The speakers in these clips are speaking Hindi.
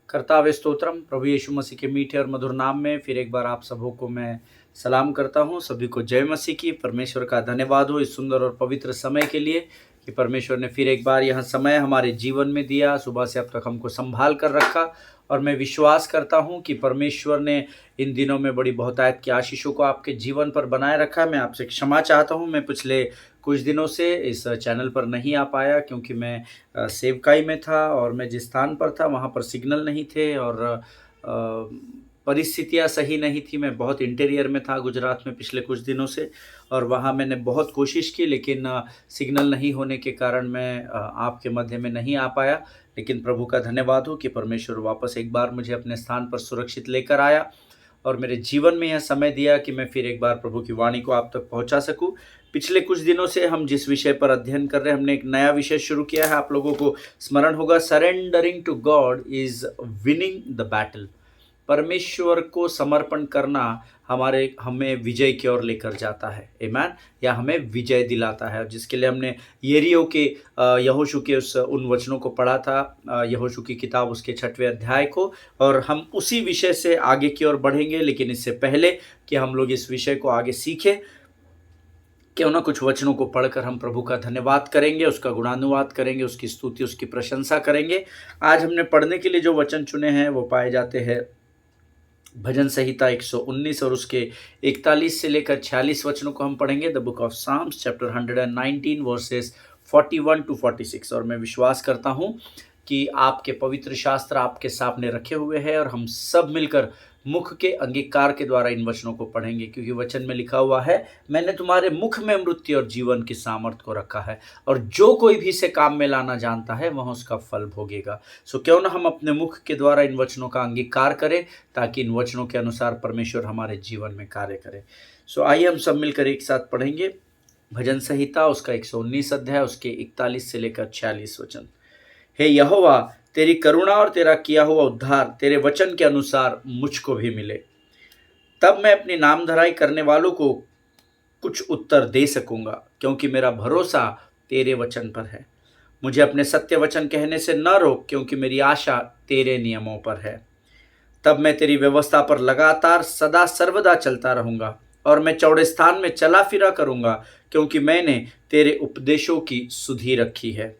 कर्तावे स्तोत्रम। प्रभु यीशु मसीह के मीठे और मधुर नाम में फिर एक बार आप सबों को मैं सलाम करता हूं। सभी को जय मसीह की। परमेश्वर का धन्यवाद हो इस सुंदर और पवित्र समय के लिए कि परमेश्वर ने फिर एक बार यह समय हमारे जीवन में दिया। सुबह से अब तक हमको संभाल कर रखा और मैं विश्वास करता हूं कि परमेश्वर ने इन दिनों में बड़ी बहुतायत की आशीषों को आपके जीवन पर बनाए रखा। मैं आपसे क्षमा चाहता हूं, मैं पिछले कुछ दिनों से इस चैनल पर नहीं आ पाया क्योंकि मैं सेवकाई में था और मैं जिस स्थान पर था वहाँ पर सिग्नल नहीं थे और परिस्थितियाँ सही नहीं थी। मैं बहुत इंटीरियर में था गुजरात में पिछले कुछ दिनों से और वहाँ मैंने बहुत कोशिश की, लेकिन सिग्नल नहीं होने के कारण मैं आपके मध्य में नहीं आ पाया। लेकिन प्रभु का धन्यवाद हो कि परमेश्वर वापस एक बार मुझे अपने स्थान पर सुरक्षित लेकर आया और मेरे जीवन में यह समय दिया कि मैं फिर एक बार प्रभु की वाणी को आप तक पहुंचा सकूं। पिछले कुछ दिनों से हम जिस विषय पर अध्ययन कर रहे हैं, हमने एक नया विषय शुरू किया है। आप लोगों को स्मरण होगा, surrendering to God is winning the battle. परमेश्वर को समर्पण करना हमें विजय की ओर लेकर जाता है, आमीन, या हमें विजय दिलाता है, जिसके लिए हमने यरीहो के यहोशू के उन वचनों को पढ़ा था, यहोशू की किताब उसके 6वें अध्याय को, और हम उसी विषय से आगे की ओर बढ़ेंगे। लेकिन इससे पहले कि हम लोग इस विषय को आगे सीखें, क्यों ना कुछ वचनों को पढ़कर हम प्रभु का धन्यवाद करेंगे, उसका गुणानुवाद करेंगे, उसकी स्तुति उसकी प्रशंसा करेंगे। आज हमने पढ़ने के लिए जो वचन चुने हैं वो पाए जाते हैं भजन संहिता 119 और उसके 41 से लेकर 46 वचनों को हम पढ़ेंगे। The book of Psalms chapter 119 verses 41 to 46। और मैं विश्वास करता हूं कि आपके पवित्र शास्त्र आपके सामने रखे हुए हैं और हम सब मिलकर मुख के अंगीकार के द्वारा इन वचनों को पढ़ेंगे, क्योंकि वचन में लिखा हुआ है, मैंने तुम्हारे मुख में मृत्यु और जीवन की सामर्थ को रखा है, और जो कोई भी इसे काम में लाना जानता है वह उसका फल भोगेगा। सो क्यों ना हम अपने मुख के द्वारा इन वचनों का अंगीकार करें, ताकि इन वचनों के अनुसार परमेश्वर हमारे जीवन में कार्य करे। सो आइए हम सब मिलकर एक साथ पढ़ेंगे भजन संहिता उसका 119 अध्याय उसके 41 से लेकर 46 वचन। हे यहोवा, तेरी करुणा और तेरा किया हुआ उद्धार तेरे वचन के अनुसार मुझको भी मिले, तब मैं अपनी नामधराई करने वालों को कुछ उत्तर दे सकूंगा, क्योंकि मेरा भरोसा तेरे वचन पर है। मुझे अपने सत्य वचन कहने से न रोक, क्योंकि मेरी आशा तेरे नियमों पर है। तब मैं तेरी व्यवस्था पर लगातार सदा सर्वदा चलता रहूंगा और मैं चौड़े स्थान में चला फिरा करूंगा, क्योंकि मैंने तेरे उपदेशों की सुधि रखी है।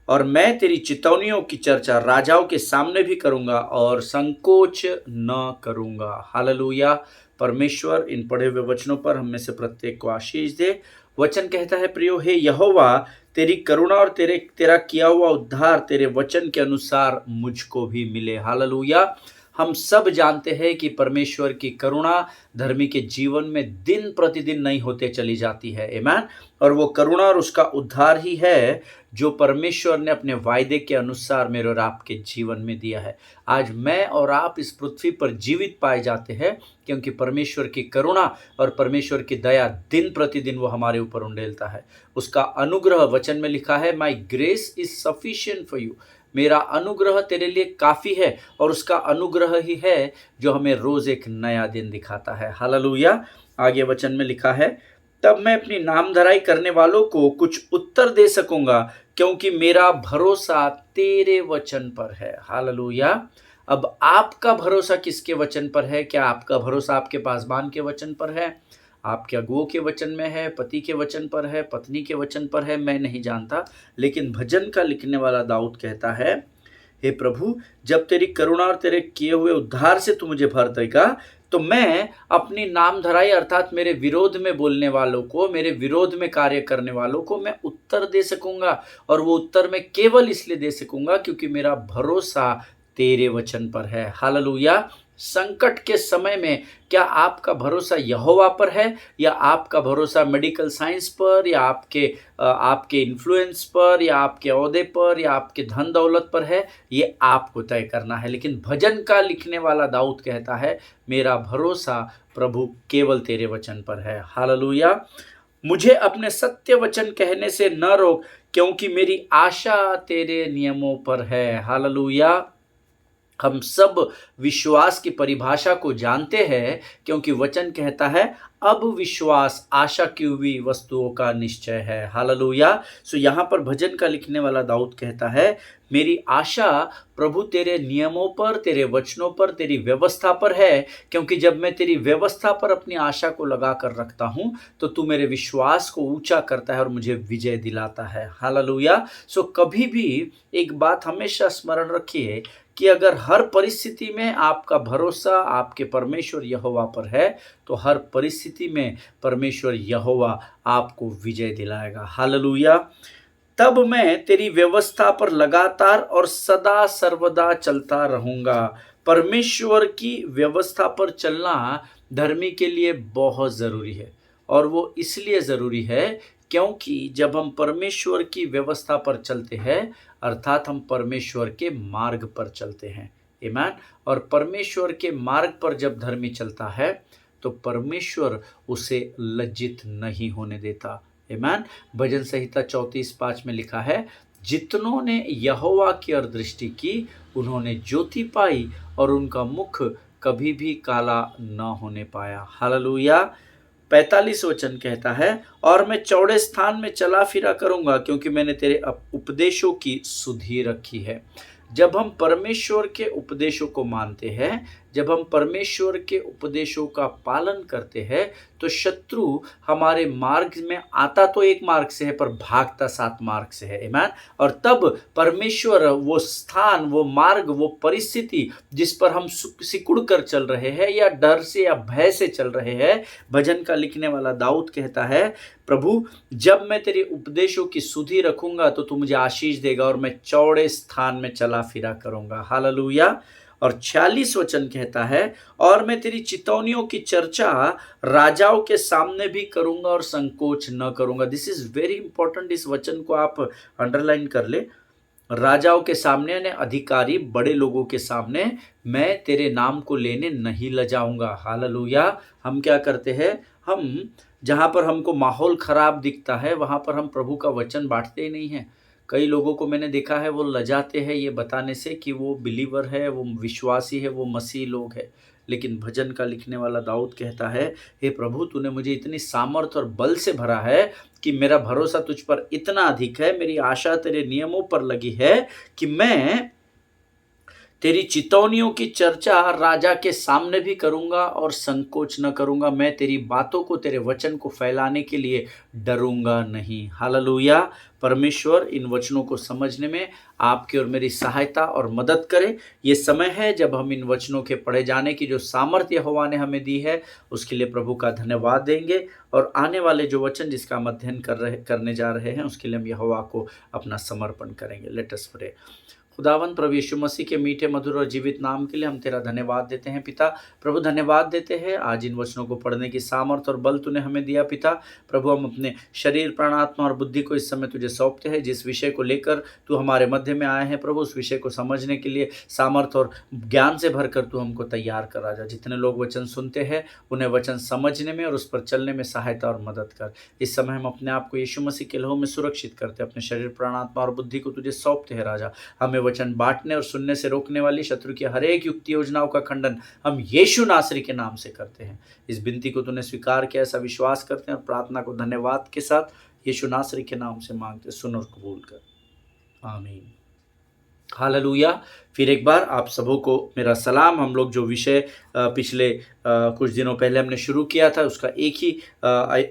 और मैं तेरी चितौनियों की चर्चा राजाओं के सामने भी करूंगा और संकोच न करूंगा। हालेलुया। परमेश्वर इन पढ़े हुए वचनों पर हम में से प्रत्येक को आशीष दे। वचन कहता है, प्रियो, हे यहोवा, तेरी करुणा और तेरा किया हुआ उद्धार तेरे वचन के अनुसार मुझको भी मिले। हालेलुया। हम सब जानते हैं कि परमेश्वर की करुणा धर्मी के जीवन में दिन प्रतिदिन नई होते चली जाती है, आमीन। और वो करुणा और उसका उद्धार ही है जो परमेश्वर ने अपने वायदे के अनुसार मेरे और आपके जीवन में दिया है। आज मैं और आप इस पृथ्वी पर जीवित पाए जाते हैं क्योंकि परमेश्वर की करुणा और परमेश्वर की दया दिन प्रतिदिन वो हमारे ऊपर उंडेलता है। उसका अनुग्रह, वचन में लिखा है, माई grace is sufficient for you. मेरा अनुग्रह तेरे लिए काफ़ी है, और उसका अनुग्रह ही है जो हमें रोज़ एक नया दिन दिखाता है। हालेलुया। आगे वचन में लिखा है, तब मैं अपनी नामधराई करने वालों को कुछ उत्तर दे सकूंगा, क्योंकि मेरा भरोसा तेरे वचन पर है। हालेलुया। अब आपका भरोसा किसके वचन पर है? क्या आपका भरोसा आपके पासबान के वचन पर है, आपके अगुओं के वचन में है, पति के वचन पर है, पत्नी के वचन पर है? मैं नहीं जानता, लेकिन भजन का लिखने वाला दाऊद कहता है, हे प्रभु, जब तेरी करुणा और तेरे किए हुए उद्धार से तू मुझे भर देगा, तो मैं अपनी नामधराई अर्थात मेरे विरोध में बोलने वालों को, मेरे विरोध में कार्य करने वालों को मैं उत्तर दे सकूंगा। और वो उत्तर मैं केवल इसलिए दे सकूंगा क्योंकि मेरा भरोसा तेरे वचन पर है। हालेलुया। संकट के समय में क्या आपका भरोसा यहोवा पर है, या आपका भरोसा मेडिकल साइंस पर, या आपके इन्फ्लुएंस पर, या आपके ओहदे पर, या आपके धन दौलत पर है? ये आपको तय करना है। लेकिन भजन का लिखने वाला दाऊद कहता है, मेरा भरोसा प्रभु केवल तेरे वचन पर है। हालेलुया। मुझे अपने सत्य वचन कहने से न रोक, क्योंकि मेरी आशा तेरे नियमों पर है। हालेलुया। हम सब विश्वास की परिभाषा को जानते हैं, क्योंकि वचन कहता है, अब विश्वास आशा की हुई वस्तुओं का निश्चय है। हालेलुया। सो यहाँ पर भजन का लिखने वाला दाऊद कहता है, मेरी आशा प्रभु तेरे नियमों पर, तेरे वचनों पर, तेरी व्यवस्था पर है, क्योंकि जब मैं तेरी व्यवस्था पर अपनी आशा को लगा कर रखता हूँ, तो तू मेरे विश्वास को ऊंचा करता है और मुझे विजय दिलाता है। हालेलुया। सो कभी भी एक बात हमेशा स्मरण रखिए कि अगर हर परिस्थिति में आपका भरोसा आपके परमेश्वर यहोवा पर है, तो हर परिस्थिति में परमेश्वर यहोवा आपको विजय दिलाएगा। हालेलुया। तब मैं तेरी व्यवस्था पर लगातार और सदा सर्वदा चलता रहूंगा। परमेश्वर की व्यवस्था पर चलना धर्मी के लिए बहुत जरूरी है, और वो इसलिए जरूरी है क्योंकि जब हम परमेश्वर की व्यवस्था पर चलते हैं, अर्थात हम परमेश्वर के मार्ग पर चलते हैं। आमीन। और परमेश्वर के मार्ग पर जब धर्मी चलता है, तो परमेश्वर उसे लज्जित नहीं होने देता। आमीन। भजन संहिता 34:5 में लिखा है, जितनों ने यहोवा की ओर दृष्टि की, उन्होंने ज्योति पाई और उनका मुख कभी भी काला न होने पाया। हालेलुया। 45 वचन कहता है, और मैं चौड़े स्थान में चला फिरा करूंगा, क्योंकि मैंने तेरे उपदेशों की सुधि रखी है। जब हम परमेश्वर के उपदेशों को मानते हैं, जब हम परमेश्वर के उपदेशों का पालन करते हैं, तो शत्रु हमारे मार्ग में आता तो एक मार्ग से है, पर भागता 7 मार्ग से है। आमीन। और तब परमेश्वर वो स्थान, वो मार्ग, वो परिस्थिति जिस पर हम सिकुड़ कर चल रहे हैं, या डर से या भय से चल रहे हैं, भजन का लिखने वाला दाऊद कहता है, प्रभु जब मैं तेरे उपदेशों की सुधि रखूंगा, तो तू मुझे आशीष देगा और मैं चौड़े स्थान में चला फिरा करूंगा। हालेलुया। और 46 वचन कहता है, और मैं तेरी चितौनियों की चर्चा राजाओं के सामने भी करूंगा और संकोच न करूंगा। This is very important. इस वचन को आप अंडरलाइन कर ले। राजाओं के सामने, यानी अधिकारी बड़े लोगों के सामने, मैं तेरे नाम को लेने नहीं लजाऊंगा। हालेलुया। हम क्या करते हैं, हम जहाँ पर हमको माहौल खराब दिखता है, वहाँ पर हम प्रभु का वचन बांटते ही नहीं हैं। कई लोगों को मैंने देखा है, वो लजाते हैं ये बताने से कि वो बिलीवर है, वो विश्वासी है, वो मसीह लोग है। लेकिन भजन का लिखने वाला दाऊद कहता है, हे प्रभु तूने मुझे इतनी सामर्थ और बल से भरा है कि मेरा भरोसा तुझ पर इतना अधिक है, मेरी आशा तेरे नियमों पर लगी है कि मैं तेरी चितौनियों की चर्चा राजा के सामने भी करूंगा और संकोच न करूंगा। मैं तेरी बातों को, तेरे वचन को फैलाने के लिए डरूंगा नहीं। हालेलुया। परमेश्वर इन वचनों को समझने में आपकी और मेरी सहायता और मदद करे। ये समय है जब हम इन वचनों के पढ़े जाने की जो सामर्थ्य यहोवा ने हमें दी है, उसके लिए प्रभु का धन्यवाद देंगे। और आने वाले जो वचन जिसका हम अध्ययन करने जा रहे हैं, उसके लिए हम यहोवा को अपना समर्पण करेंगे। Let us pray. खुदावंद प्रभु यीशु मसीह के मीठे, मधुर और जीवित नाम के लिए हम तेरा धन्यवाद देते हैं पिता। प्रभु धन्यवाद देते हैं आज इन वचनों को पढ़ने की सामर्थ और बल तूने हमें दिया पिता। प्रभु हम अपने शरीर, प्राण, आत्मा और बुद्धि को इस समय तुझे सौंपते हैं। जिस विषय को लेकर तू हमारे मध्य में आए हैं प्रभु, उस विषय को समझने के लिए सामर्थ और ज्ञान से भरकर तू हमको तैयार कर राजा। जितने लोग वचन सुनते हैं, उन्हें वचन समझने में और उस पर चलने में सहायता और मदद कर। इस समय हम अपने आप को यीशु मसीह के लहू में सुरक्षित करते, अपने शरीर, प्राण, आत्मा और बुद्धि को तुझे सौंपते हैं राजा। हमें वचन बांटने और सुनने से रोकने वाली शत्रु की हर एक युक्ति योजनाओं का खंडन हम यीशु नासरी के नाम से करते हैं। इस विनती को तूने स्वीकार किया, ऐसा विश्वास करते हैं और प्रार्थना को धन्यवाद के साथ यीशु नासरी के नाम से मांगते, सुन और कबूल कर। आमीन। हालेलुया। फिर एक बार आप सबों को मेरा सलाम। हम लोग जो विषय पिछले कुछ दिनों पहले हमने शुरू किया था, उसका एक ही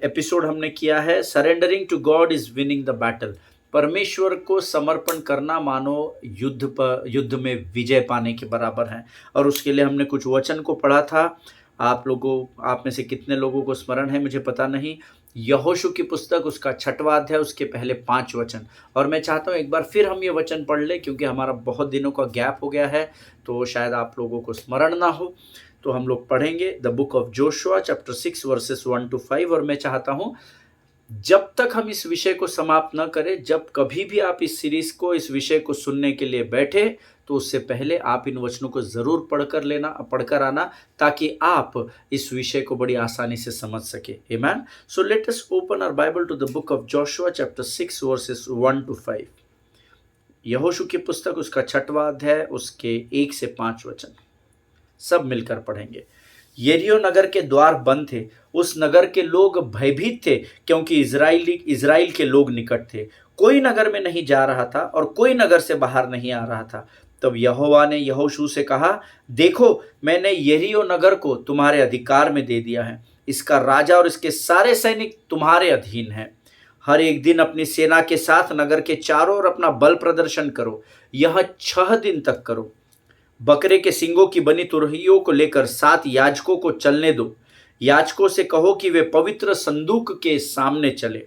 एपिसोड हमने किया है, surrendering to God is winning the battle. परमेश्वर को समर्पण करना मानो युद्ध में विजय पाने के बराबर है। और उसके लिए हमने कुछ वचन को पढ़ा था। आप में से कितने लोगों को स्मरण है मुझे पता नहीं। यहोशू की पुस्तक, उसका 6वां अध्याय, उसके पहले 5 वचन। और मैं चाहता हूँ एक बार फिर हम ये वचन पढ़ लें, क्योंकि हमारा बहुत दिनों का गैप हो गया है, तो शायद आप लोगों को स्मरण ना हो। तो हम लोग पढ़ेंगे the book of Joshua chapter 6 verses 1 to 5। और मैं चाहता हूँ जब तक हम इस विषय को समाप्त न करें, जब कभी भी आप इस सीरीज को, इस विषय को सुनने के लिए बैठे, तो उससे पहले आप इन वचनों को जरूर पढ़कर आना, ताकि आप इस विषय को बड़ी आसानी से समझ सके। आमीन। So let us open our Bible to the book of Joshua chapter 6 verses 1 to 5। यहोशू की पुस्तक, उसका 6वां अध्याय, उसके 1 से 5 वचन सब मिलकर पढ़ेंगे। यरीहो नगर के द्वार बंद थे, उस नगर के लोग भयभीत थे, क्योंकि इज़राइल के लोग निकट थे। कोई नगर में नहीं जा रहा था और कोई नगर से बाहर नहीं आ रहा था। तब यहोवा ने यहोशू से कहा, देखो, मैंने यरीहो नगर को तुम्हारे अधिकार में दे दिया है। इसका राजा और इसके सारे सैनिक तुम्हारे अधीन हैं। हर एक दिन अपनी सेना के साथ नगर के चारों ओर अपना बल प्रदर्शन करो। यह 6 दिन तक करो। बकरे के सींगों की बनी तुरहियों को लेकर 7 याजकों को चलने दो। याजकों से कहो कि वे पवित्र संदूक के सामने चले।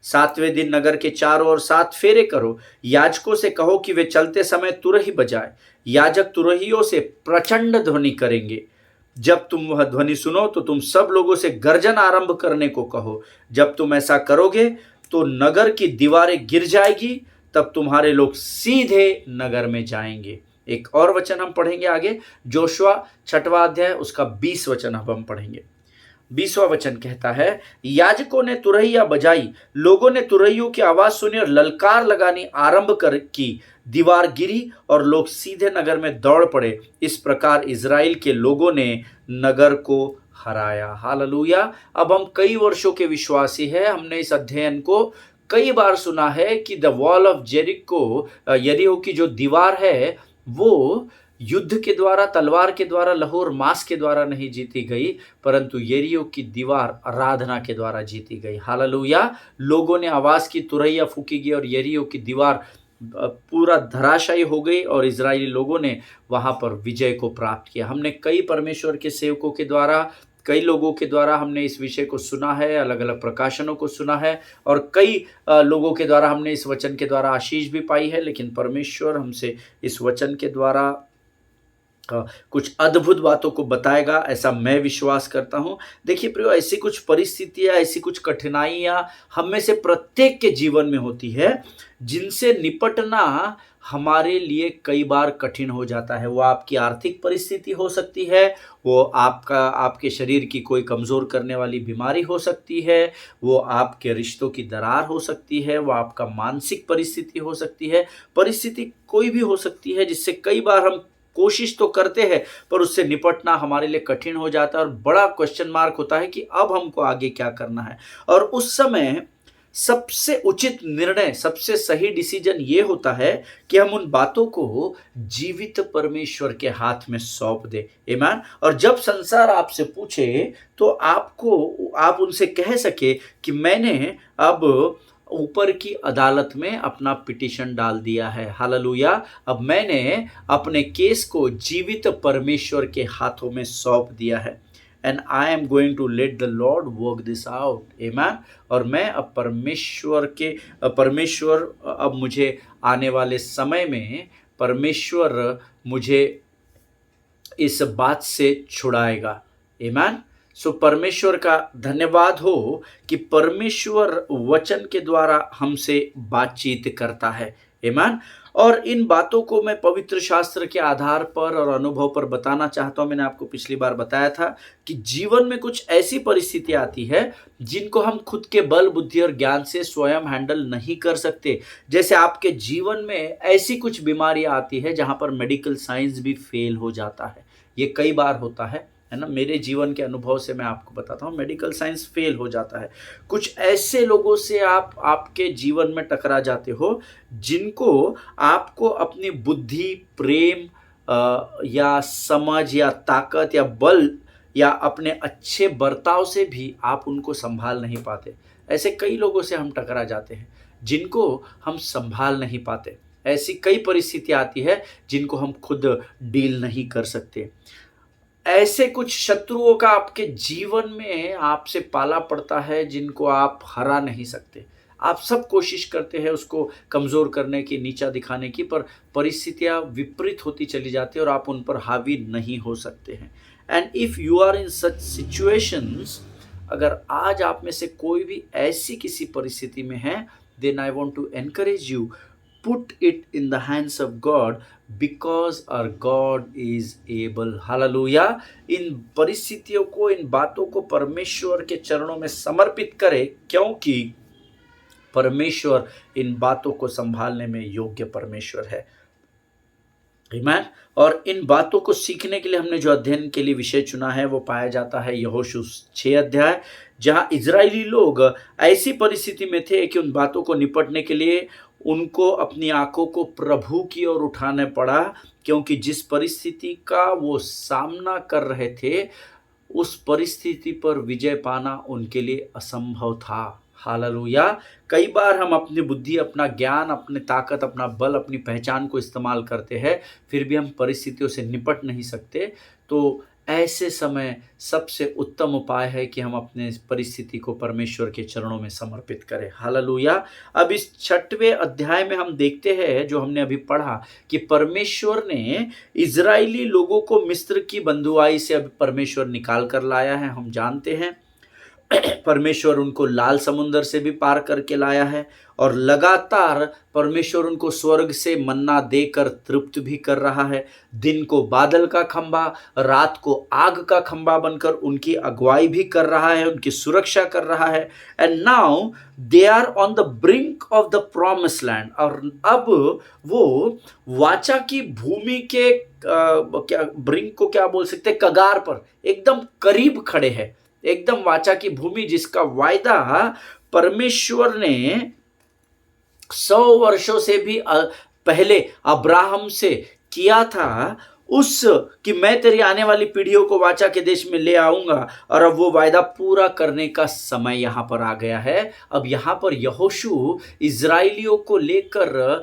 7वें दिन नगर के चारों ओर 7 फेरे करो। याजकों से कहो कि वे चलते समय तुरही बजाए। याजक तुरहियों से प्रचंड ध्वनि करेंगे। जब तुम वह ध्वनि सुनो तो तुम सब लोगों से गर्जन आरंभ करने को कहो। जब तुम ऐसा करोगे तो नगर की दीवारें गिर जाएगी, तब तुम्हारे लोग सीधे नगर में जाएंगे। एक और वचन हम पढ़ेंगे आगे, जोशुआ 6वां अध्याय उसका 20 वचन अब हम पढ़ेंगे। 20वां वचन कहता है, याजकों ने तुरहिया बजाई, लोगों ने तुरहियों की आवाज सुनी और ललकार लगानी आरंभ कर की। दीवार गिरी और लोग सीधे नगर में दौड़ पड़े। इस प्रकार इज़राइल के लोगों ने नगर को हराया। हालेलुया। अब हम कई वर्षों के विश्वासी हैं, हमने इस अध्ययन को कई बार सुना है कि द वॉल ऑफ जेरिको, यरीहो की जो दीवार है, वो युद्ध के द्वारा, तलवार के द्वारा, लहू और मांस के द्वारा नहीं जीती गई, परंतु यरीहो की दीवार आराधना के द्वारा जीती गई। हालेलुया। लोगों ने आवाज की, तुरहिया फूकी गई और यरीहो की दीवार पूरा धराशायी हो गई और इजरायली लोगों ने वहां पर विजय को प्राप्त किया। हमने कई परमेश्वर के सेवकों के द्वारा, कई लोगों के द्वारा हमने इस विषय को सुना है, अलग अलग प्रकाशनों को सुना है, और कई लोगों के द्वारा हमने इस वचन के द्वारा आशीष भी पाई है। लेकिन परमेश्वर हमसे इस वचन के द्वारा कुछ अद्भुत बातों को बताएगा, ऐसा मैं विश्वास करता हूं। देखिए प्रियो, ऐसी कुछ परिस्थितियां, ऐसी कुछ कठिनाइयां हम में से प्रत्येक के जीवन में होती है, जिनसे निपटना हमारे लिए कई बार कठिन हो जाता है। वो आपकी आर्थिक परिस्थिति हो सकती है, वो आपके शरीर की कोई कमज़ोर करने वाली बीमारी हो सकती है, वो आपके रिश्तों की दरार हो सकती है, वो आपका मानसिक परिस्थिति हो सकती है। परिस्थिति कोई भी हो सकती है जिससे कई बार हम कोशिश तो करते हैं, पर उससे निपटना हमारे लिए कठिन हो जाता है और बड़ा क्वेश्चन मार्क होता है कि अब हमको आगे क्या करना है। और उस समय सबसे उचित निर्णय, सबसे सही डिसीजन ये होता है कि हम उन बातों को जीवित परमेश्वर के हाथ में सौंप दें। आमीन। और जब संसार आपसे पूछे तो आप उनसे कह सके कि मैंने अब ऊपर की अदालत में अपना पिटीशन डाल दिया है। हालेलुया। अब मैंने अपने केस को जीवित परमेश्वर के हाथों में सौंप दिया है। And I am going to let the Lord work this out. आमीन। और मैं अब परमेश्वर अब मुझे आने वाले समय में परमेश्वर मुझे इस बात से छुड़ाएगा। आमीन। सो परमेश्वर का धन्यवाद हो कि परमेश्वर वचन के द्वारा हमसे बातचीत करता है। आमीन। और इन बातों को मैं पवित्र शास्त्र के आधार पर और अनुभव पर बताना चाहता हूं। मैंने आपको पिछली बार बताया था कि जीवन में कुछ ऐसी परिस्थिति आती है जिनको हम खुद के बल, बुद्धि और ज्ञान से स्वयं हैंडल नहीं कर सकते। जैसे आपके जीवन में ऐसी कुछ बीमारियां आती है जहां पर मेडिकल साइंस भी फेल हो जाता है। ये कई बार होता है ना। मेरे जीवन के अनुभव से मैं आपको बताता हूँ, मेडिकल साइंस फेल हो जाता है। कुछ ऐसे लोगों से आपके जीवन में टकरा जाते हो जिनको आपको अपनी बुद्धि, प्रेम या समझ या ताकत या बल या अपने अच्छे बर्ताव से भी आप उनको संभाल नहीं पाते। ऐसे कई लोगों से हम टकरा जाते हैं जिनको हम संभाल नहीं पाते। ऐसी कई परिस्थितियाँ आती है जिनको हम खुद डील नहीं कर सकते। ऐसे कुछ शत्रुओं का आपके जीवन में आपसे पाला पड़ता है जिनको आप हरा नहीं सकते। आप सब कोशिश करते हैं उसको कमज़ोर करने की, नीचा दिखाने की, पर परिस्थितियाँ विपरीत होती चली जाती है और आप उन पर हावी नहीं हो सकते हैं। And if you are in such situations, अगर आज आप में से कोई भी ऐसी किसी परिस्थिति में है, then I want to encourage you, put it in the hands of God because our God is able। Hallelujah. इन परिस्थितियों को, इन बातों को परमेश्वर के चरणों में समर्पित करें, क्योंकि परमेश्वर इन बातों को संभालने में योग्य परमेश्वर है। आमीन। और इन बातों को सीखने के लिए हमने जो अध्ययन के लिए विषय चुना है वो पाया जाता है यहोशू 6 अध्याय, जहाँ इज़राइली लोग ऐसी परिस्थिति में थे कि उन बातों को निपटने के लिए उनको अपनी आँखों को प्रभु की ओर उठाना पड़ा, क्योंकि जिस परिस्थिति का वो सामना कर रहे थे, उस परिस्थिति पर विजय पाना उनके लिए असंभव था। हालेलुया। कई बार हम अपनी बुद्धि, अपना ज्ञान, अपनी ताकत, अपना बल, अपनी पहचान को इस्तेमाल करते हैं, फिर भी हम परिस्थितियों से निपट नहीं सकते। तो ऐसे समय सबसे उत्तम उपाय है कि हम अपने इस परिस्थिति को परमेश्वर के चरणों में समर्पित करें। हालेलुया। अब इस 6वें अध्याय में हम देखते हैं, जो हमने अभी पढ़ा, कि परमेश्वर ने इज़राइली लोगों को मिस्र की बंधुआई से अब परमेश्वर निकाल कर लाया है, हम जानते हैं। परमेश्वर उनको लाल समुंदर से भी पार करके लाया है, और लगातार परमेश्वर उनको स्वर्ग से मन्ना देकर तृप्त भी कर रहा है। दिन को बादल का खंभा, रात को आग का खंभा बनकर उनकी अगुवाई भी कर रहा है, उनकी सुरक्षा कर रहा है। And now they are on the brink of the promise land, और अब वो वाचा की भूमि के क्या ब्रिंक को क्या बोल सकते हैं, कगार पर एकदम करीब खड़े हैं, एकदम वाचा की भूमि जिसका वायदा परमेश्वर ने 100 वर्षों से भी पहले अब्राहम से किया था, उस कि मैं तेरी आने वाली पीढ़ियों को वाचा के देश में ले आऊंगा, और अब वो वायदा पूरा करने का समय यहां पर आ गया है। अब यहां पर यहोशू इज़राइलियों को लेकर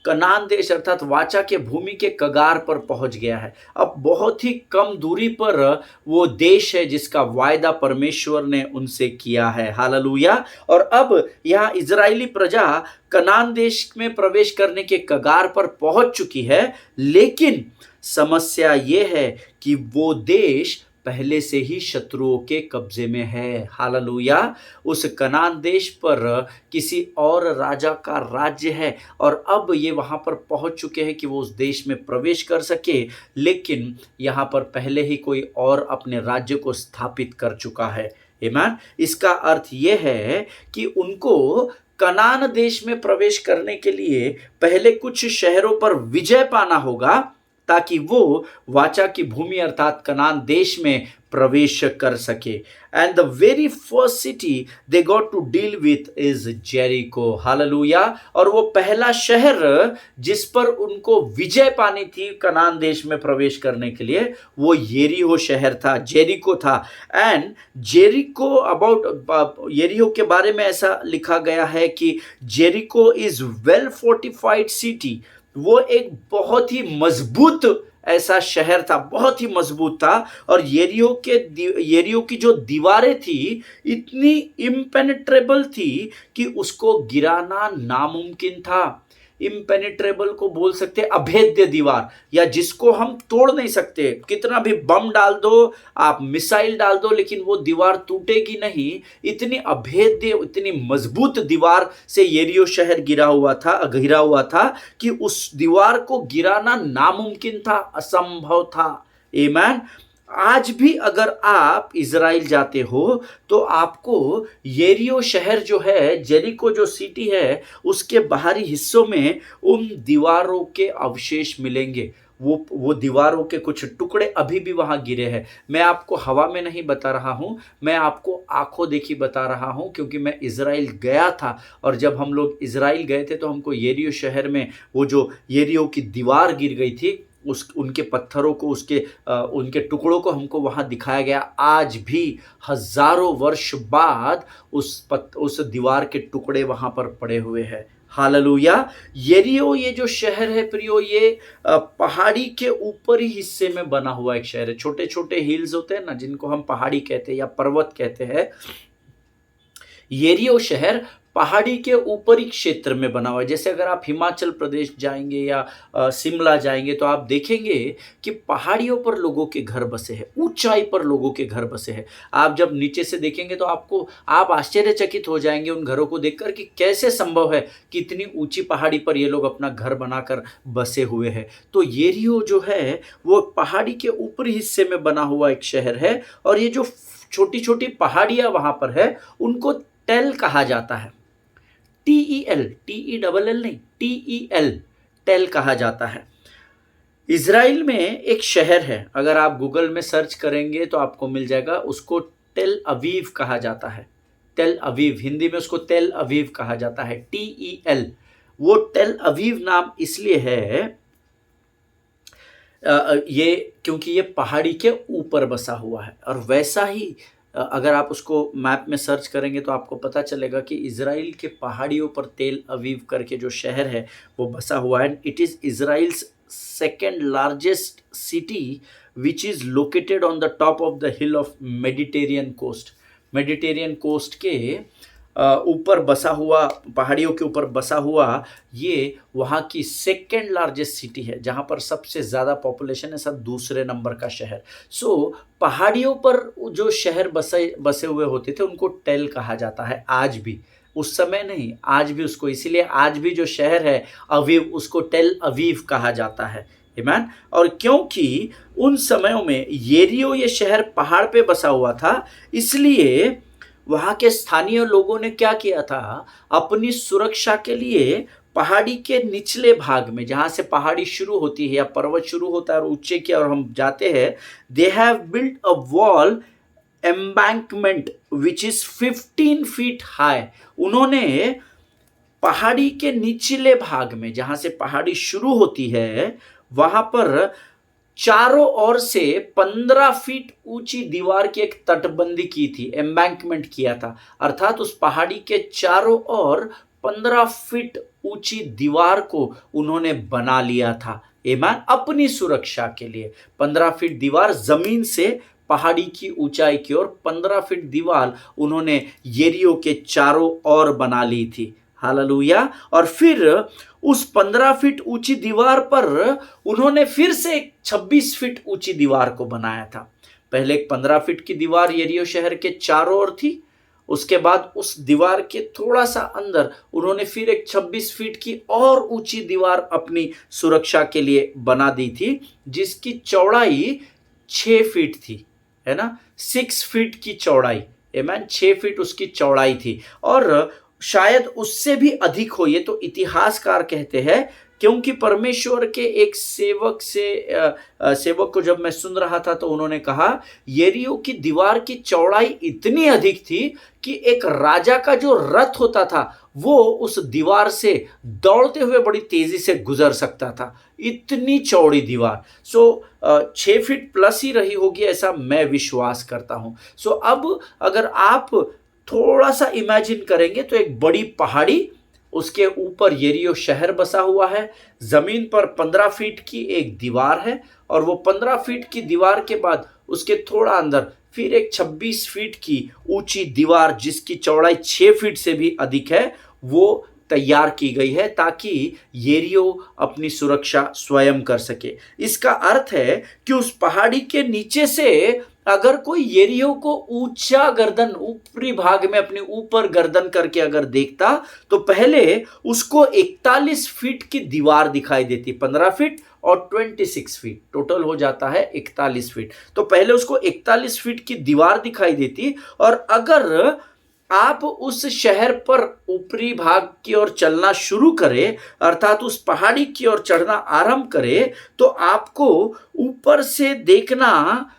कनान देश अर्थात वाचा के भूमि के कगार पर पहुंच गया है। अब बहुत ही कम दूरी पर वो देश है जिसका वायदा परमेश्वर ने उनसे किया है। हालेलुया। और अब यहाँ इज़राइली प्रजा कनान देश में प्रवेश करने के कगार पर पहुंच चुकी है, लेकिन समस्या ये है कि वो देश पहले से ही शत्रुओं के कब्जे में है। हालेलुया। उस कनान देश पर किसी और राजा का राज्य है, और अब ये वहां पर पहुंच चुके हैं कि वो उस देश में प्रवेश कर सके, लेकिन यहाँ पर पहले ही कोई और अपने राज्य को स्थापित कर चुका है। आमीन। इसका अर्थ ये है कि उनको कनान देश में प्रवेश करने के लिए पहले कुछ शहरों पर विजय पाना होगा, ताकि वो वाचा की भूमि अर्थात कनान देश में प्रवेश कर सके। And the very first city they got to deal with is Jericho. Hallelujah. और वो पहला शहर जिस पर उनको विजय पानी थी कनान देश में प्रवेश करने के लिए, वो येरिहो शहर था, जेरिको था। एंड जेरिको, अबाउट येरिहो के बारे में ऐसा लिखा गया है कि Jericho is well fortified city. वो एक बहुत ही मजबूत ऐसा शहर था, बहुत ही मजबूत था। और येरियो की जो दीवारें थी इतनी इम्पेनेट्रेबल थी कि उसको गिराना नामुमकिन था। इम्पेनेट्रेबल को बोल सकते अभेद्य दीवार, या जिसको हम तोड़ नहीं सकते। कितना भी बम डाल दो, आप मिसाइल डाल दो, लेकिन वो दीवार टूटेगी नहीं। इतनी अभेद्य, इतनी मजबूत दीवार से येरियो शहर घिरा हुआ था कि उस दीवार को गिराना नामुमकिन था, असंभव था। आमीन। आज भी अगर आप इज़राइल जाते हो तो आपको येरियो शहर जो है, जेरिको जो सिटी है, उसके बाहरी हिस्सों में उन दीवारों के अवशेष मिलेंगे। वो दीवारों के कुछ टुकड़े अभी भी वहां गिरे हैं। मैं आपको हवा में नहीं बता रहा हूं, मैं आपको आंखों देखी बता रहा हूं, क्योंकि मैं इज़राइल गया था। और जब हम लोग इज़राइल गए थे तो हमको येरियो शहर में वो जो येरियो की दीवार गिर गई थी, उनके पत्थरों को, उनके टुकड़ों को हमको वहां दिखाया गया। आज भी हजारों वर्ष बाद उस दीवार के टुकड़े वहां पर पड़े हुए हैं। हालेलुया। येरियो ये जो शहर है प्रियो, ये पहाड़ी के ऊपरी हिस्से में बना हुआ एक शहर है। छोटे छोटे हिल्स होते हैं ना, जिनको हम पहाड़ी कहते हैं या पर्वत कहते हैं, येरियो शहर पहाड़ी के ऊपरी क्षेत्र में बना हुआ है। जैसे अगर आप हिमाचल प्रदेश जाएंगे या शिमला जाएंगे तो आप देखेंगे कि पहाड़ियों पर लोगों के घर बसे हैं, ऊंचाई पर लोगों के घर बसे हैं। आप जब नीचे से देखेंगे तो आप आश्चर्यचकित हो जाएंगे उन घरों को देखकर कि कैसे संभव है कि इतनी ऊंची पहाड़ी पर ये लोग अपना घर बनाकर बसे हुए हैं। तो येरियो जो है वो पहाड़ी के ऊपरी हिस्से में बना हुआ एक शहर है, और ये जो छोटी छोटी पहाड़ियां वहां पर है उनको टेल कहा जाता है। TEL, TELL नहीं, TEL, टेल कहा जाता है। इज़राइल में एक शहर है, अगर आप गूगल में सर्च करेंगे तो आपको मिल जाएगा, उसको टेल अवीव कहा जाता है। टेल अवीव, हिंदी में उसको तेल अवीव कहा जाता है, TEL। वो टेल अवीव नाम इसलिए है, ये क्योंकि ये पहाड़ी के ऊपर बसा हुआ है। और वैसा ही अगर आप उसको मैप में सर्च करेंगे तो आपको पता चलेगा कि इज़राइल के पहाड़ियों पर तेल अवीव करके जो शहर है वो बसा हुआ है। It is Israel's second largest city which is located on the top of the hill of Mediterranean coast. Mediterranean coast के ऊपर बसा हुआ, पहाड़ियों के ऊपर बसा हुआ ये वहाँ की सेकेंड लार्जेस्ट सिटी है, जहाँ पर सबसे ज़्यादा पॉपुलेशन है, सब दूसरे नंबर का शहर। सो पहाड़ियों पर जो शहर बसे हुए होते थे उनको टेल कहा जाता है आज भी, उस समय नहीं, आज भी उसको, इसीलिए आज भी जो शहर है अवीव, उसको टेल अवीव कहा जाता है। आमीन। और क्योंकि उन समयों में येरियो ये शहर पहाड़ पे बसा हुआ था, इसलिए वहाँ के स्थानीय लोगों ने क्या किया था, अपनी सुरक्षा के लिए पहाड़ी के निचले भाग में, जहाँ से पहाड़ी शुरू होती है या पर्वत शुरू होता है और ऊंचे की ओर हम जाते हैं, they have built a wall embankment which is 15 feet high. उन्होंने पहाड़ी के निचले भाग में, जहाँ से पहाड़ी शुरू होती है, वहाँ पर चारों ओर से 15 फीट ऊंची दीवार की एक तटबंदी की थी, एम्बैंकमेंट किया था। अर्थात उस पहाड़ी के चारों ओर 15 फीट ऊंची दीवार को उन्होंने बना लिया था, ईमान, अपनी सुरक्षा के लिए। 15 फीट दीवार जमीन से पहाड़ी की ऊंचाई की ओर 15 फीट दीवार उन्होंने येरियो के चारों ओर बना ली थी। हालेलुया। और फिर उस 15 फीट ऊंची दीवार पर उन्होंने फिर से एक 26 फीट ऊंची दीवार को बनाया था। पहले एक 15 फीट की दीवार येरियो शहर के चारों ओर थी, उसके बाद उस दीवार के थोड़ा सा अंदर उन्होंने फिर एक 26 फीट की और ऊंची दीवार अपनी सुरक्षा के लिए बना दी थी, जिसकी चौड़ाई 6 फीट थी, है ना, 6 फीट की चौड़ाई, आमीन, 6 फीट उसकी चौड़ाई थी, और शायद उससे भी अधिक हो, ये तो इतिहासकार कहते हैं। क्योंकि परमेश्वर के एक सेवक को जब मैं सुन रहा था तो उन्होंने कहा येरियो की दीवार की चौड़ाई इतनी अधिक थी कि एक राजा का जो रथ होता था वो उस दीवार से दौड़ते हुए बड़ी तेजी से गुजर सकता था, इतनी चौड़ी दीवार। सो 6 फीट प्लस ही रही होगी, ऐसा मैं विश्वास करता हूं। सो अब अगर आप थोड़ा सा इमेजिन करेंगे तो एक बड़ी पहाड़ी, उसके ऊपर येरियो शहर बसा हुआ है, जमीन पर 15 फीट की एक दीवार है, और वो 15 फीट की दीवार के बाद उसके थोड़ा अंदर फिर एक 26 फीट की ऊंची दीवार, जिसकी चौड़ाई 6 फीट से भी अधिक है, वो तैयार की गई है ताकि येरियो अपनी सुरक्षा स्वयं कर सके। इसका अर्थ है कि उस पहाड़ी के नीचे से अगर कोई येरियो को ऊंचा गर्दन, ऊपरी भाग में अपने ऊपर गर्दन करके अगर देखता तो पहले उसको 41 फीट की दीवार दिखाई देती, 15 फीट और 26 फीट, टोटल हो जाता है 41 फीट। तो पहले उसको 41 फीट की दीवार दिखाई देती, और अगर आप उस शहर पर ऊपरी भाग की ओर चलना शुरू करें, अर्थात उस पहाड़ी की ओर चढ़ना आरंभ करें, तो आपको ऊपर से देखना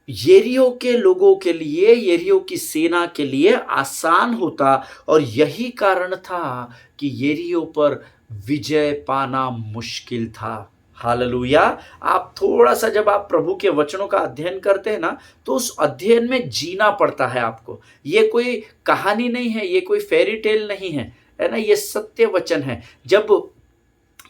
येरियो के लोगों के लिए, येरियो की सेना के लिए आसान होता। और यही कारण था कि येरियो पर विजय पाना मुश्किल था। हालेलुया। आप थोड़ा सा, जब आप प्रभु के वचनों का अध्ययन करते हैं ना, तो उस अध्ययन में जीना पड़ता है आपको। ये कोई कहानी नहीं है, ये कोई फेरी टेल नहीं है ना, ये सत्य वचन है। जब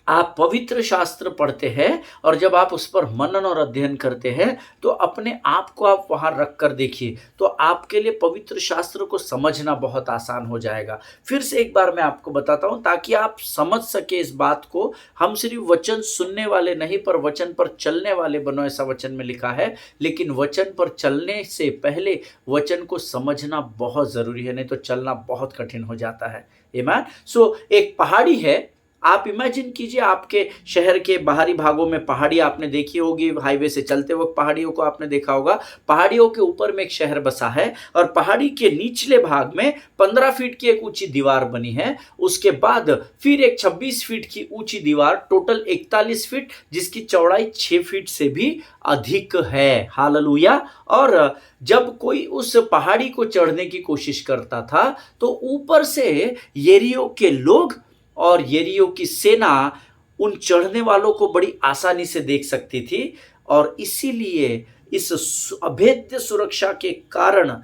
आप पवित्र शास्त्र पढ़ते हैं और जब आप उस पर मनन और अध्ययन करते हैं, तो अपने आप को आप वहां रख कर देखिए, तो आपके लिए पवित्र शास्त्र को समझना बहुत आसान हो जाएगा। फिर से एक बार मैं आपको बताता हूं ताकि आप समझ सके इस बात को। हम सिर्फ वचन सुनने वाले नहीं, पर वचन पर चलने वाले बनो, ऐसा वचन में लिखा है। लेकिन वचन पर चलने से पहले वचन को समझना बहुत जरूरी है, नहीं तो चलना बहुत कठिन हो जाता है। आमीन। सो एक पहाड़ी है, आप इमेजिन कीजिए, आपके शहर के बाहरी भागों में पहाड़ी आपने देखी होगी, हाईवे से चलते वक्त पहाड़ियों को आपने देखा होगा। पहाड़ियों के ऊपर में एक शहर बसा है और पहाड़ी के निचले भाग में 15 फीट की एक ऊंची दीवार बनी है। उसके बाद फिर एक 26 फीट की ऊंची दीवार, टोटल 41 फीट, जिसकी चौड़ाई 6 फीट से भी अधिक है। हालेलुया। और जब कोई उस पहाड़ी को चढ़ने की कोशिश करता था तो ऊपर से यरीहो के लोग और यरीहो की सेना उन चढ़ने वालों को बड़ी आसानी से देख सकती थी, और इसीलिए इस अभेद्य सुरक्षा के कारण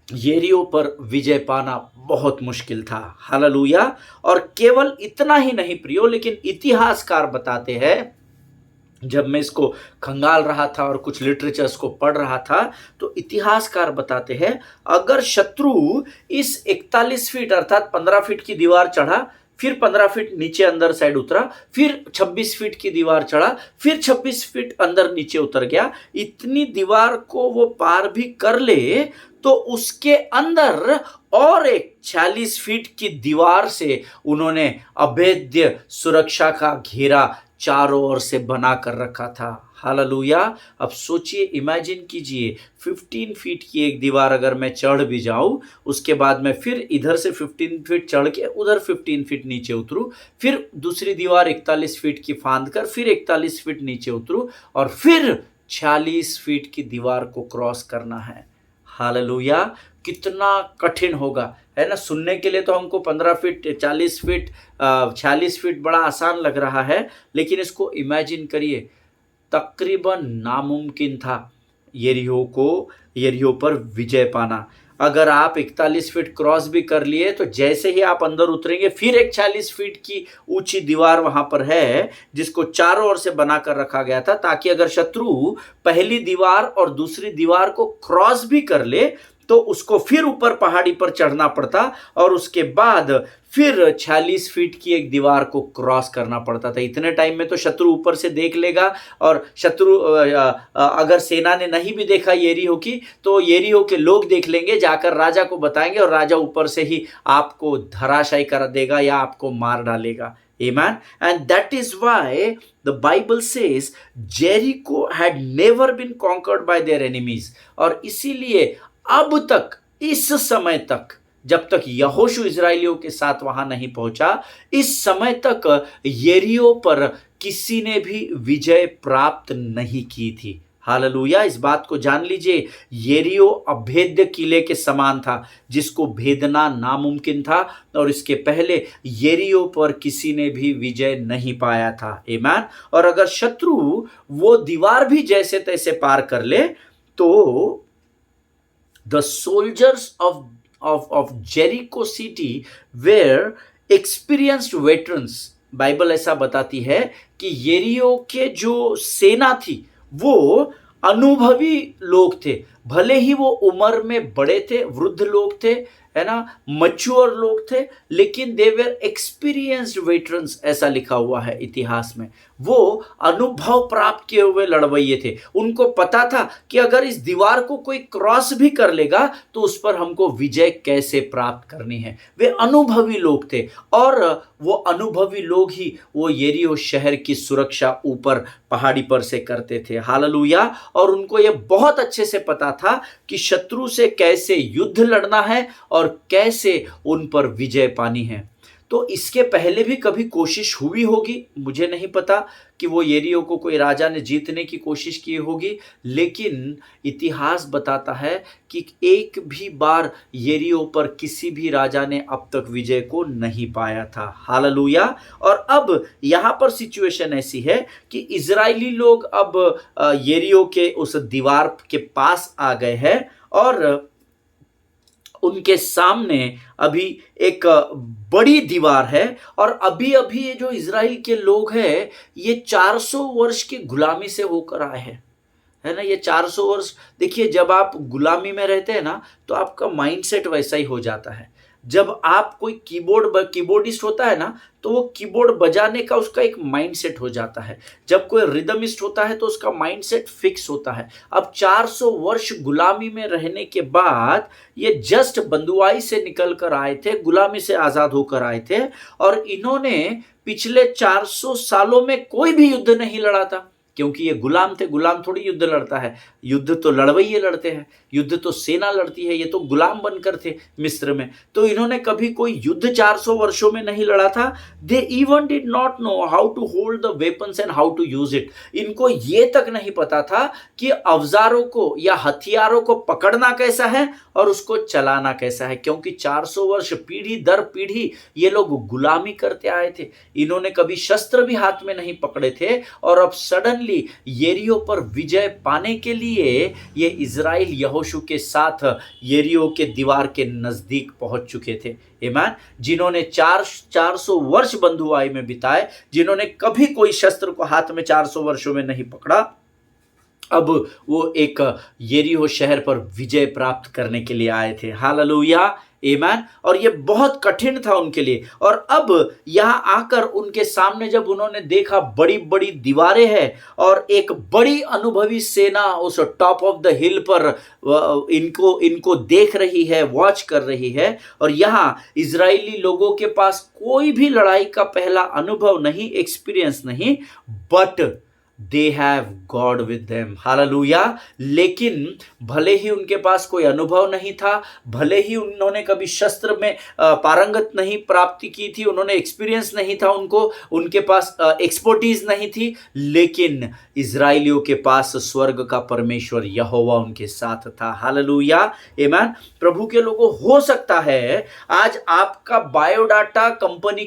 यरीहो पर विजय पाना बहुत मुश्किल था। हालेलुया। और केवल इतना ही नहीं प्रियो, लेकिन इतिहासकार बताते हैं, जब मैं इसको खंगाल रहा था और कुछ लिटरेचर्स को पढ़ रहा था, तो इतिहासकार बताते हैं अगर शत्रु इस 41 फीट अर्थात 15 फीट की दीवार चढ़ा, फिर 15 फीट नीचे अंदर साइड उतरा, फिर 26 फीट की दीवार चढ़ा, फिर 26 फीट अंदर नीचे उतर गया, इतनी दीवार को वो पार भी कर ले, तो उसके अंदर और एक 46 फीट की दीवार से उन्होंने अभेद्य सुरक्षा का घेरा चारों ओर से बना कर रखा था। हालेलुया। अब सोचिए, इमेजिन कीजिए, 15 फीट की एक दीवार अगर मैं चढ़ भी जाऊं, उसके बाद मैं फिर इधर से 15 फीट चढ़ के उधर 15 फीट नीचे उतरूं, फिर दूसरी दीवार 41 फीट की फांद कर फिर 41 फीट नीचे उतरूं, और फिर 46 फीट की दीवार को क्रॉस करना है। हालेलुया। कितना कठिन होगा, है ना। सुनने के लिए तो हमको 15 फीट 40 फीट 46 फीट बड़ा आसान लग रहा है, लेकिन इसको इमेजिन करिए, तकरीबन नामुमकिन था यरीहो पर विजय पाना। अगर आप 41 फीट क्रॉस भी कर लिए, तो जैसे ही आप अंदर उतरेंगे, फिर एक 40 फीट की ऊंची दीवार वहां पर है, जिसको चारों ओर से बना कर रखा गया था, ताकि अगर शत्रु पहली दीवार और दूसरी दीवार को क्रॉस भी कर ले, तो उसको फिर ऊपर पहाड़ी पर चढ़ना पड़ता, और उसके बाद फिर 46 फीट की एक दीवार को क्रॉस करना पड़ता था। इतने टाइम में तो शत्रु ऊपर से देख लेगा, और शत्रु अगर सेना ने नहीं भी देखा यरीहो की, तो यरीहो के लोग देख लेंगे, जाकर राजा को बताएंगे, और राजा ऊपर से ही आपको धराशायी कर देगा या आपको मार डालेगा। Amen. And that is why the Bible says Jericho had never been conquered by their enemies. और इसीलिए अब तक, इस समय तक, जब तक यहोशू इजराइलियों के साथ वहां नहीं पहुंचा, इस समय तक यरीहो पर किसी ने भी विजय प्राप्त नहीं की थी। हालेलुया। इस बात को जान लीजिए, यरीहो अभेद्य किले के समान था, जिसको भेदना नामुमकिन था, और इसके पहले यरीहो पर किसी ने भी विजय नहीं पाया था। आमीन। और अगर शत्रु वो दीवार भी जैसे तैसे पार कर ले, तो the soldiers of Jericho city were experienced veterans. Bible ऐसा बताती है कि यरीहो के जो सेना थी वो अनुभवी लोग थे, भले ही वो उम्र में बड़े थे, वृद्ध लोग थे, है ना, मैच्योर लोग थे, लेकिन दे वेर एक्सपीरियंस्ड वेटरन्स, ऐसा लिखा हुआ है इतिहास में। वो अनुभव प्राप्त किए हुए लड़वैये थे। उनको पता था कि अगर इस दीवार को कोई क्रॉस भी कर लेगा, तो उस पर हमको विजय कैसे प्राप्त करनी है। वे अनुभवी लोग थे, और वो अनुभवी लोग ही वो यरीहो शहर की सुरक्षा ऊपर पहाड़ी पर से करते थे। हालेलुया। और उनको ये बहुत अच्छे से पता था कि शत्रु से कैसे युद्ध लड़ना है और कैसे उन पर विजय पानी है। तो इसके पहले भी कभी कोशिश हुई होगी, मुझे नहीं पता कि वो यरीहो को कोई राजा ने जीतने की कोशिश की होगी, लेकिन इतिहास बताता है कि एक भी बार यरीहो पर किसी भी राजा ने अब तक विजय को नहीं पाया था। हालेलुया। और अब यहाँ पर सिचुएशन ऐसी है कि इजरायली लोग अब यरीहो के उस दीवार के पास आ गए हैं, और उनके सामने अभी एक बड़ी दीवार है, और अभी अभी ये जो इजराइल के लोग हैं, ये 400 वर्ष की गुलामी से होकर आए हैं, है ना। ये 400 वर्ष, देखिए, जब आप गुलामी में रहते हैं ना, तो आपका माइंडसेट वैसा ही हो जाता है। जब आप कोई कीबोर्डिस्ट होता है ना, तो वो कीबोर्ड बजाने का उसका एक माइंडसेट हो जाता है। जब कोई रिदमिस्ट होता है तो उसका माइंडसेट फिक्स होता है। अब 400 वर्ष गुलामी में रहने के बाद ये जस्ट बंधुआई से निकल कर आए थे, गुलामी से आजाद होकर आए थे, और इन्होंने पिछले 400 सालों में कोई भी युद्ध नहीं लड़ा था, क्योंकि ये गुलाम थे। गुलाम थोड़ी युद्ध लड़ता है, युद्ध तो लड़वैये लड़ते हैं, युद्ध तो सेना लड़ती है। ये तो गुलाम बनकर थे मिस्र में, तो इन्होंने कभी कोई युद्ध 400 वर्षों में नहीं लड़ा था। They even did not know how to hold the weapons and how to use it. इनको ये तक नहीं पता था कि औजारों को या हथियारों को पकड़ना कैसा है और उसको चलाना कैसा है, क्योंकि 400 वर्ष पीढ़ी दर पीढ़ी ये लोग गुलामी करते आए थे। इन्होंने कभी शस्त्र भी हाथ में नहीं पकड़े थे, और अब सडनली यरीहो पर विजय पाने के लिए ये इजराइल यहोशू के साथ यरीहो के दीवार के नजदीक पहुंच चुके थे। आमीन। जिन्होंने 400 वर्ष बंधुआई में बिताए, जिन्होंने कभी कोई शस्त्र को हाथ में 400 वर्षों में नहीं पकड़ा, अब वो एक यरीहो शहर पर विजय प्राप्त करने के लिए आए थे। हालेलुया, आमीन। और ये बहुत कठिन था उनके लिए। और अब यहां आकर उनके सामने जब उन्होंने देखा बड़ी बड़ी दीवारें हैं और एक बड़ी अनुभवी सेना उस टॉप ऑफ द हिल पर इनको देख रही है, वॉच कर रही है, और यहां इजरायली लोगों के पास कोई भी लड़ाई का पहला अनुभव नहीं, एक्सपीरियंस नहीं, but they have got with them. Hallelujah. लेकिन भले ही उनके पास कोई अनुभव नहीं था, भले ही उन्होंने कभी शस्त्र में पारंगत नहीं प्राप्ति की थी, उन्होंने एक्सपीरियंस नहीं था, उनके पास एक्सपर्टीज नहीं थी, लेकिन इजराइलियों के पास स्वर्ग का परमेश्वर यहोवा उनके साथ था। हालेलुया, आमीन। प्रभु के लोगों, हो सकता है आज आपका बायोडाटा कंपनी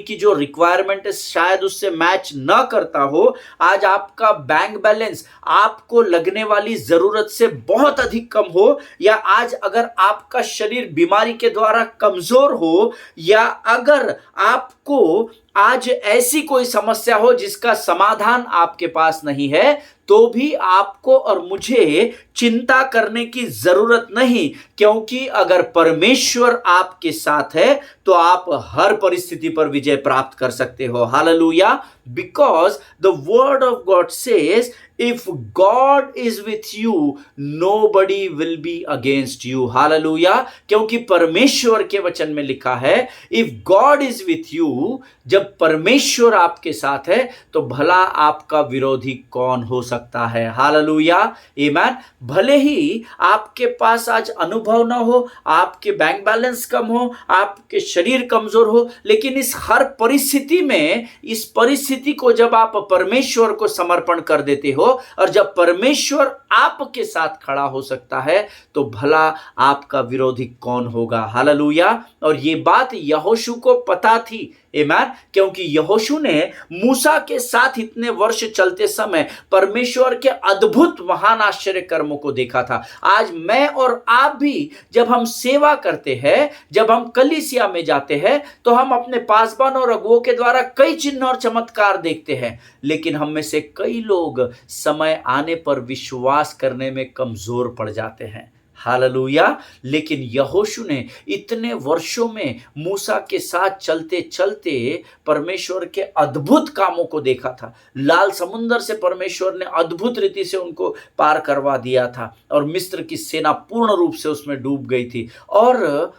की जो रिक्वायरमेंट है शायद उससे मैच न करता हो। आज आपका बैंक बैलेंस आपको लगने वाली जरूरत से बहुत अधिक कम हो, या आज अगर आपका शरीर बीमारी के द्वारा कमजोर हो, या अगर आपको आज ऐसी कोई समस्या हो जिसका समाधान आपके पास नहीं है, तो भी आपको और मुझे चिंता करने की जरूरत नहीं, क्योंकि अगर परमेश्वर आपके साथ है तो आप हर परिस्थिति पर विजय प्राप्त कर सकते हो। Hallelujah. Because the word of God says if God is with you nobody will be against you. Hallelujah. क्योंकि परमेश्वर के वचन में लिखा है if God is with you, जब परमेश्वर आपके साथ है तो भला आपका विरोधी कौन हो सकता है। हालेलुया, आमीन। भले ही आपके पास आज अनुभव ना हो, आपके बैंक बैलेंस कम हो, आपके शरीर कमजोर हो, लेकिन इस हर परिस्थिति में, इस परिस्थिति को जब आप परमेश्वर को समर्पण कर देते हो, और जब परमेश्वर आपके साथ खड़ा हो सकता है, तो भला आपका विरोधी कौन होगा। हालेलुया। और ये बात यहोशू को पता थी, आमीन। क्योंकि यहोशू ने मूसा के साथ इतने वर्ष चलते समय परमेश्वर के अद्भुत महान आश्चर्य कर्मों को देखा था। आज मैं और आप भी जब हम सेवा करते हैं, जब हम कलीसिया में जाते हैं, तो हम अपने पासबान और अगुओं के द्वारा कई चिन्ह और चमत्कार देखते हैं, लेकिन हम में से कई लोग समय आने पर विश्वास करने में कमजोर पड़ जाते हैं। हालेलुया। लेकिन यहोशू ने इतने वर्षों में मूसा के साथ चलते चलते परमेश्वर के अद्भुत कामों को देखा था। लाल समुंदर से परमेश्वर ने अद्भुत रीति से उनको पार करवा दिया था, और मिस्र की सेना पूर्ण रूप से उसमें डूब गई थी। और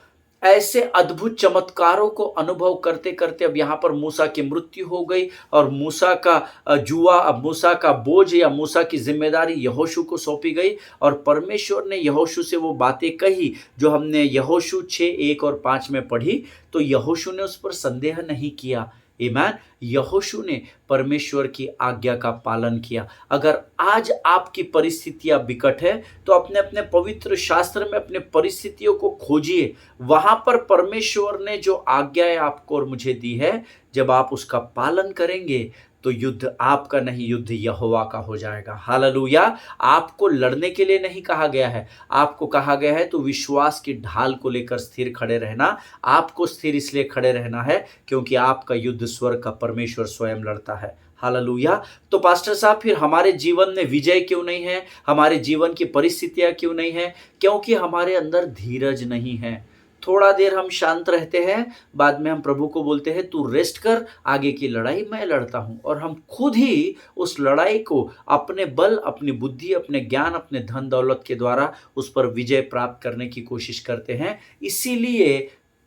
ऐसे अद्भुत चमत्कारों को अनुभव करते करते अब यहाँ पर मूसा की मृत्यु हो गई, और मूसा का जुआ, अब मूसा का बोझ या मूसा की जिम्मेदारी यहोशू को सौंपी गई। और परमेश्वर ने यहोशू से वो बातें कही जो हमने यहोशू 6:1-5 में पढ़ी, तो यहोशू ने उस पर संदेह नहीं किया। आमीन। यहोशू ने परमेश्वर की आज्ञा का पालन किया। अगर आज आपकी परिस्थितियां विकट है, तो अपने अपने पवित्र शास्त्र में अपने परिस्थितियों को खोजिए। वहां पर परमेश्वर ने जो आज्ञाएं आपको और मुझे दी है, जब आप उसका पालन करेंगे तो युद्ध आपका नहीं, युद्ध यहोवा का हो जाएगा। हालेलुया। आपको लड़ने के लिए नहीं कहा गया है, आपको कहा गया है तो विश्वास की ढाल को लेकर स्थिर खड़े रहना। आपको स्थिर इसलिए खड़े रहना है क्योंकि आपका युद्ध स्वर्ग का परमेश्वर स्वयं लड़ता है। हालेलुया। तो पास्टर साहब, फिर हमारे जीवन में विजय क्यों नहीं है, हमारे जीवन की परिस्थितियां क्यों नहीं है? क्योंकि हमारे अंदर धीरज नहीं है। थोड़ा देर हम शांत रहते हैं, बाद में हम प्रभु को बोलते हैं तू रेस्ट कर, आगे की लड़ाई मैं लड़ता हूँ। और हम खुद ही उस लड़ाई को अपने बल, अपनी बुद्धि, अपने ज्ञान, अपने धन दौलत के द्वारा उस पर विजय प्राप्त करने की कोशिश करते हैं। इसीलिए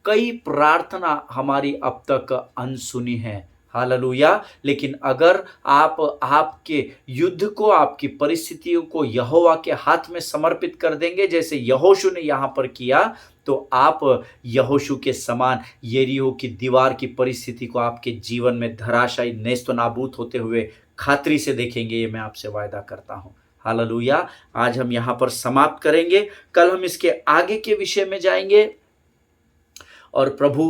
कई प्रार्थना हमारी अब तक अनसुनी है। हालेलुया। लेकिन अगर आप आपके युद्ध को, आपकी परिस्थितियों को यहोवा के हाथ में समर्पित कर देंगे, जैसे यहोशू ने यहाँ पर किया, तो आप यहोशू के समान यरीहो की दीवार की परिस्थिति को आपके जीवन में धराशायी, नेस्त नाबूद होते हुए खातरी से देखेंगे। ये मैं आपसे वायदा करता हूँ। हालेलुया। आज हम यहाँ पर समाप्त करेंगे, कल हम इसके आगे के विषय में जाएंगे और प्रभु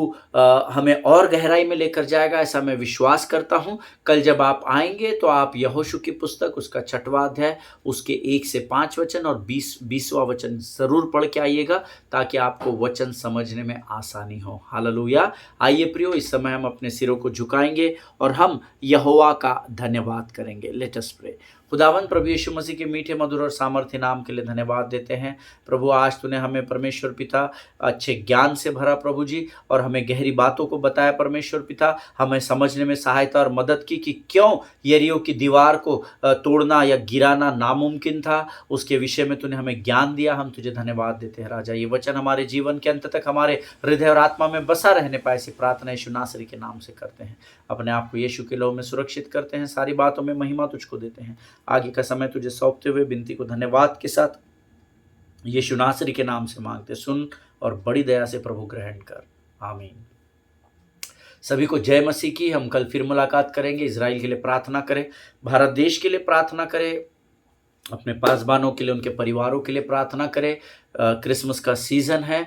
हमें और गहराई में लेकर जाएगा, ऐसा मैं विश्वास करता हूँ। कल जब आप आएंगे तो आप यहोशू की पुस्तक, उसका 6वां अध्याय, उसके 1 से 5 वचन और 20वां वचन जरूर पढ़ के आइएगा, ताकि आपको वचन समझने में आसानी हो। हालेलुया। आइए प्रियो, इस समय हम अपने सिरों को झुकाएंगे और हम यहोवा का धन्यवाद करेंगे। Let us pray. खुदावन प्रभु यीशु मसीह के मीठे, मधुर और सामर्थ्य नाम के लिए धन्यवाद देते हैं। प्रभु आज तूने हमें परमेश्वर पिता अच्छे ज्ञान से भरा प्रभु जी, और हमें गहरी बातों को बताया परमेश्वर पिता, हमें समझने में सहायता और मदद की कि क्यों यरीहो की दीवार को तोड़ना या गिराना नामुमकिन था। उसके विषय में तूने हमें ज्ञान दिया। हम तुझे धन्यवाद देते हैं राजा। ये वचन हमारे जीवन के अंत तक हमारे हृदय और आत्मा में बसा रहने पाए, ऐसी प्रार्थना यीशु नासरी के नाम से करते हैं। अपने आप को यीशु के लहू में सुरक्षित करते हैं। सारी बातों में महिमा तुझको देते हैं। आगे का समय तुझे सौंपते हुए विनती को धन्यवाद के साथ यीशु नासरी के नाम से मांगते, सुन और बड़ी दया से प्रभु ग्रहण कर। आमीन। सभी को जय मसीह की। हम कल फिर मुलाकात करेंगे। इजराइल के लिए प्रार्थना करें, भारत देश के लिए प्रार्थना करें, अपने पासबानों के लिए, उनके परिवारों के लिए प्रार्थना करें। क्रिसमस का सीजन है।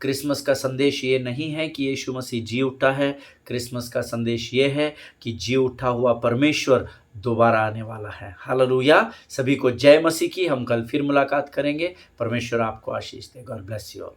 क्रिसमस का संदेश ये नहीं है कि यीशु मसीह जी उठा है। क्रिसमस का संदेश ये है कि जी उठा हुआ परमेश्वर दोबारा आने वाला है। हालेलुया। सभी को जय मसीह की। हम कल फिर मुलाकात करेंगे। परमेश्वर आपको आशीष दे। God bless you all.